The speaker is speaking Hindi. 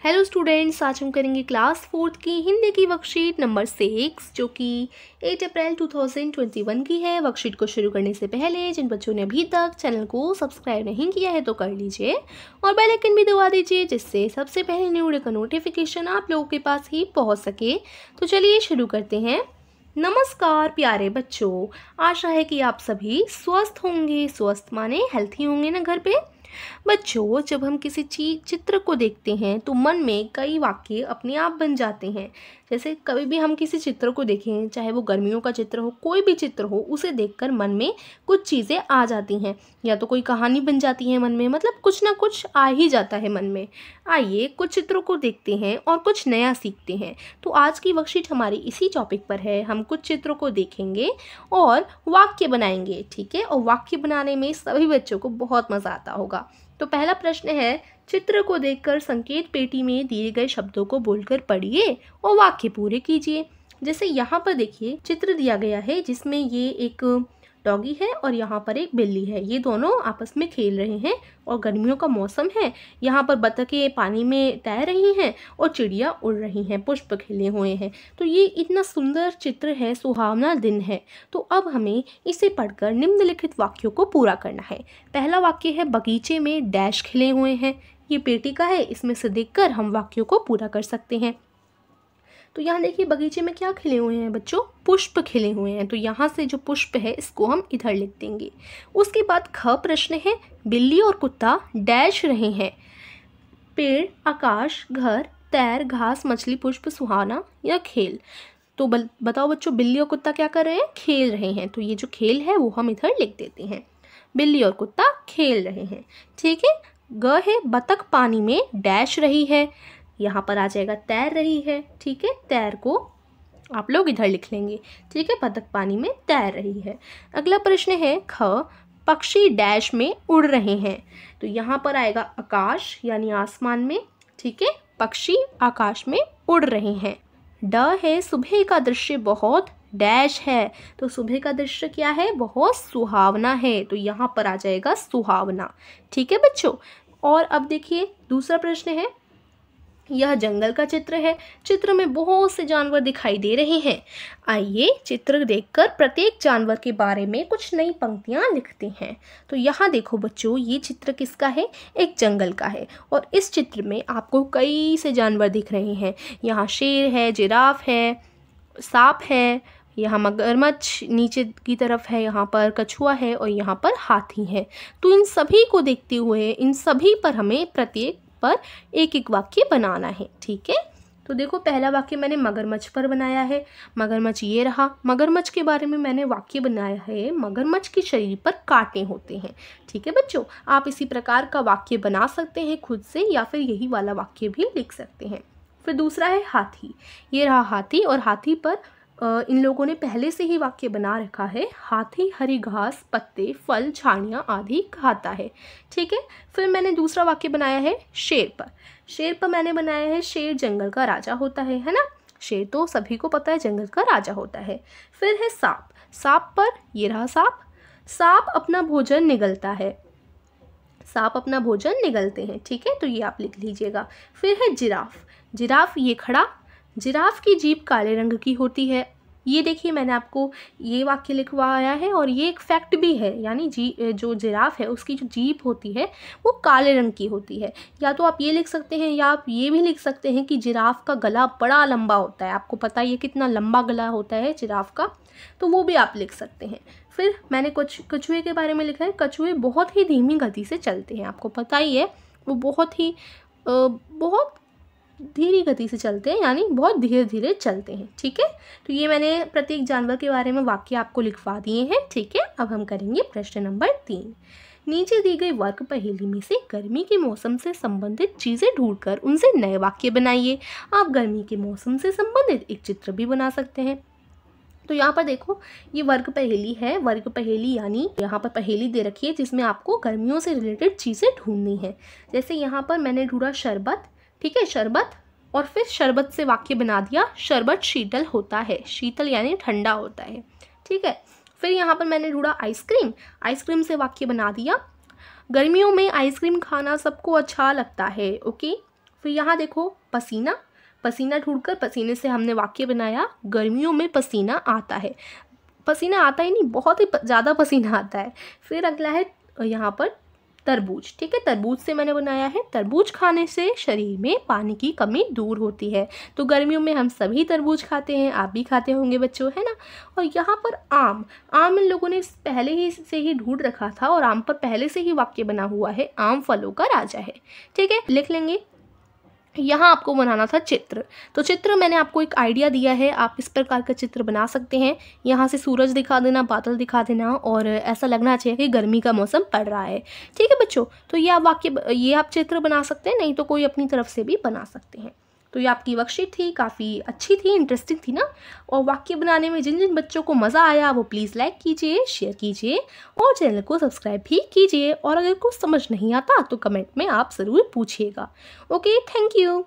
हेलो स्टूडेंट्स, आज हम करेंगे क्लास 4th की हिंदी की वर्कशीट नंबर 6 जो कि 8 अप्रैल 2021 की है। वर्कशीट को शुरू करने से पहले जिन बच्चों ने अभी तक चैनल को सब्सक्राइब नहीं किया है तो कर लीजिए और बेल आइकन भी दबा दीजिए जिससे सबसे पहले न्यू वीडियो का नोटिफिकेशन आप लोगों के पास ही पहुंच सके। तो चलिए शुरू करते हैं। नमस्कार प्यारे बच्चों, आशा है कि आप सभी स्वस्थ होंगे। स्वस्थ माने हेल्थी होंगे ना घर पे। बच्चों, जब हम किसी चित्र को देखते हैं तो मन में कई वाक्य अपने आप बन जाते हैं। जैसे कभी भी हम किसी चित्र को देखें, चाहे वो गर्मियों का चित्र हो, कोई भी चित्र हो, उसे देखकर मन में कुछ चीज़ें आ जाती हैं या तो कोई कहानी बन जाती है मन में, मतलब कुछ ना कुछ आ ही जाता है मन में। आइए कुछ चित्रों को देखते हैं और कुछ नया सीखते हैं। तो आज की वर्कशीट हमारी इसी टॉपिक पर है। हम कुछ चित्रों को देखेंगे और वाक्य बनाएंगे, ठीक है। और वाक्य बनाने में सभी बच्चों को बहुत मज़ा आता होगा। तो पहला प्रश्न है, चित्र को देखकर संकेत पेटी में दिए गए शब्दों को बोलकर पढ़िए और वाक्य पूरे कीजिए। जैसे यहाँ पर देखिए चित्र दिया गया है जिसमें ये एक डॉगी है और यहाँ पर एक बिल्ली है। ये दोनों आपस में खेल रहे हैं और गर्मियों का मौसम है। यहाँ पर बतखें पानी में तैर रही हैं और चिड़िया उड़ रही हैं, पुष्प खिले हुए हैं। तो ये इतना सुंदर चित्र है, सुहावना दिन है। तो अब हमें इसे पढ़कर निम्नलिखित वाक्यों को पूरा करना है। पहला वाक्य है, बगीचे में डैश खिले हुए हैं। ये पेटी का है, इसमें से देखकर हम वाक्यों को पूरा कर सकते हैं। तो यहाँ देखिए बगीचे में क्या खिले हुए हैं बच्चों, पुष्प खिले हुए हैं। तो यहाँ से जो पुष्प है इसको हम इधर लिख देंगे। उसके बाद ख प्रश्न है, बिल्ली और कुत्ता डैश रहे हैं। पेड़, आकाश, घर, तैर, घास, मछली, पुष्प, सुहाना या खेल। तो बताओ बच्चों, बिल्ली और कुत्ता क्या कर रहे हैं, खेल रहे हैं। तो ये जो खेल है वो हम इधर लिख देते हैं। बिल्ली और कुत्ता खेल रहे हैं, ठीक है। ग है, बतख पानी में डैश रही है। यहाँ पर आ जाएगा तैर रही है, ठीक है। तैर को आप लोग इधर लिख लेंगे, ठीक है। बतख पानी में तैर रही है। अगला प्रश्न है, ख पक्षी डैश में उड़ रहे हैं। तो यहाँ पर आएगा आकाश यानी आसमान में, ठीक है। पक्षी आकाश में उड़ रहे हैं। ड है, सुबह का दृश्य बहुत डैश है। तो सुबह का दृश्य क्या है, बहुत सुहावना है। तो यहाँ पर आ जाएगा सुहावना, ठीक है बच्चों। और अब देखिए दूसरा प्रश्न है, यह जंगल का चित्र है। चित्र में बहुत से जानवर दिखाई दे रहे हैं। आइए चित्र देखकर प्रत्येक जानवर के बारे में कुछ नई पंक्तियां लिखते हैं। तो यहाँ देखो बच्चों, ये चित्र किसका है, एक जंगल का है। और इस चित्र में आपको कई से जानवर दिख रहे हैं। यहाँ शेर है, जिराफ है, सांप है, यहाँ मगरमच्छ नीचे की तरफ है, यहाँ पर कछुआ है और यहाँ पर हाथी है। तो इन सभी को देखते हुए इन सभी पर हमें प्रत्येक पर एक एक वाक्य बनाना है, ठीक है। तो देखो पहला वाक्य मैंने मगरमच्छ पर बनाया है। मगरमच्छ ये रहा। मगरमच्छ के बारे में मैंने वाक्य बनाया है, मगरमच्छ के शरीर पर कांटे होते हैं, ठीक है बच्चों। आप इसी प्रकार का वाक्य बना सकते हैं खुद से या फिर यही वाला वाक्य भी लिख सकते हैं। फिर दूसरा है हाथी। ये रहा हाथी और हाथी पर इन लोगों ने पहले से ही वाक्य बना रखा है, हाथी हरी घास, पत्ते, फल, झाड़ियाँ आदि खाता है, ठीक है। फिर मैंने दूसरा वाक्य बनाया है शेर पर। शेर पर मैंने बनाया है, शेर जंगल का राजा होता है ना। शेर तो सभी को पता है जंगल का राजा होता है। फिर है सांप। सांप पर ये रहा सांप। सांप अपना भोजन निगलता है। सांप अपना भोजन निगलते हैं, ठीक है। तो ये आप लिख लीजिएगा। फिर है जिराफ। जिराफ ये खड़ा। जिराफ की जीभ काले रंग की होती है। ये देखिए मैंने आपको ये वाक्य लिखवाया है और ये एक फैक्ट भी है, यानी जो जिराफ है उसकी जो जीभ होती है वो काले रंग की होती है। या तो आप ये लिख सकते हैं या आप ये भी लिख सकते हैं कि जिराफ का गला बड़ा लंबा होता है। आपको पता है ये कितना लंबा गला होता है जिराफ का, तो वो भी आप लिख सकते हैं। फिर मैंने कुछ कछुए के बारे में लिखा है। कछुए बहुत ही धीमी गति से चलते हैं। आपको पता ही है वो बहुत धीमी गति से चलते हैं, यानी बहुत धीरे धीरे चलते हैं, ठीक है। तो ये मैंने प्रत्येक जानवर के बारे में वाक्य आपको लिखवा दिए हैं, ठीक है। अब हम करेंगे प्रश्न नंबर 3। नीचे दी गई वर्ग पहेली में से गर्मी के मौसम से संबंधित चीज़ें ढूंढकर उनसे नए वाक्य बनाइए। आप गर्मी के मौसम से संबंधित एक चित्र भी बना सकते हैं। तो यहाँ पर देखो ये वर्ग पहेली है। वर्ग पहेली यानी यहाँ पर पहेली दे रखी है जिसमें आपको गर्मियों से रिलेटेड चीज़ें ढूंढनी है। जैसे यहाँ पर मैंने ढूंढा शरबत, ठीक है, शरबत, और फिर शरबत से वाक्य बना दिया, शरबत शीतल होता है। शीतल यानी ठंडा होता है, ठीक है। फिर यहाँ पर मैंने ढूंढा आइसक्रीम। आइसक्रीम से वाक्य बना दिया, गर्मियों में आइसक्रीम खाना सबको अच्छा लगता है, ओके। फिर यहाँ देखो पसीना, पसीना ढूंढकर पसीने से हमने वाक्य बनाया, गर्मियों में पसीना आता है। पसीना आता ही नहीं, बहुत ही ज़्यादा पसीना आता है। फिर अगला है यहाँ पर तरबूज, ठीक है, तरबूज से मैंने बनाया है, तरबूज खाने से शरीर में पानी की कमी दूर होती है। तो गर्मियों में हम सभी तरबूज खाते हैं, आप भी खाते होंगे बच्चों, है ना। और यहाँ पर आम, आम इन लोगों ने पहले ही से ही ढूंढ रखा था और आम पर पहले से ही वाक्य बना हुआ है, आम फलों का राजा है, ठीक है, लिख लेंगे। यहाँ आपको बनाना था चित्र, तो चित्र मैंने आपको एक आइडिया दिया है, आप इस प्रकार का चित्र बना सकते हैं। यहाँ से सूरज दिखा देना, बादल दिखा देना और ऐसा लगना चाहिए कि गर्मी का मौसम पड़ रहा है, ठीक है बच्चों। तो ये आप चित्र बना सकते हैं, नहीं तो कोई अपनी तरफ से भी बना सकते हैं। तो ये आपकी वर्कशीट थी, काफ़ी अच्छी थी, इंटरेस्टिंग थी ना। और वाक्य बनाने में जिन जिन बच्चों को मज़ा आया वो प्लीज़ लाइक कीजिए, शेयर कीजिए और चैनल को सब्सक्राइब भी कीजिए। और अगर कुछ समझ नहीं आता तो कमेंट में आप ज़रूर पूछिएगा। Okay, thank you.